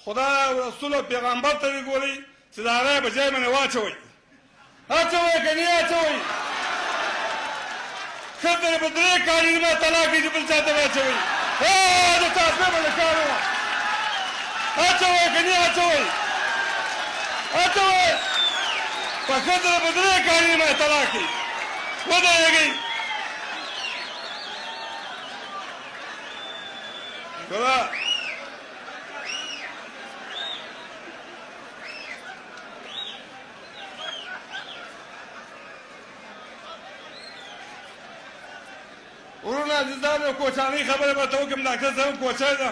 خدای او رسول او پیغمبر ته وګورئ چې دا رایه په ځای باندې واچوئ اچوئ که نه اچوئ ښځه په 3 کالي ما طلاق دي بل چا ته واچوئ د تاسو باندې کار و اچوئ که نه اچوئ اچوئ په ښځه په 3 کالي ما طلاق دي ودرېږئ ورونه عزیزانو کوچانۍ خبره به ته وکړم ډاکټر صاحب کوچی ده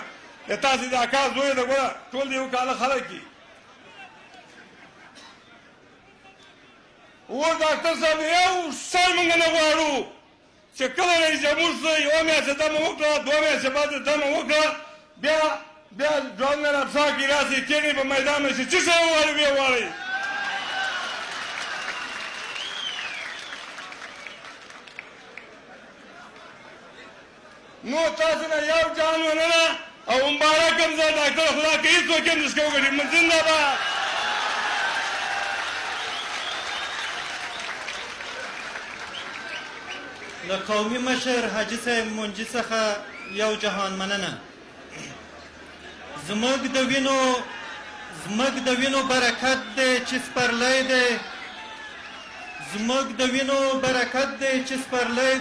د تاسې د اکا زوی ده ګوره ټول د یو کاله خلک دي اوس ډاکټر صاحب یو شی موږ نه غواړو چې کله رئیس جمهور سه یوه میاشته دمه وکړه 2 میاشتې بعد دمه وکړه بیا جوړونه افسا کې راسي کېنې په میدان باندې چې څه شی وغواړئ ویې غواړئ نو تاسو نه یو جان ونه او مبارک هم زه ډاکټر خدا که هېڅوک هم نشکه وګڼي من زنده باد له قومي مشر حاجي صاحب منجي څخه یو جهان مننه زموږ د وینو برکت دی چې سپرلی دی زموږ د وینو برکت دی چې سپرلی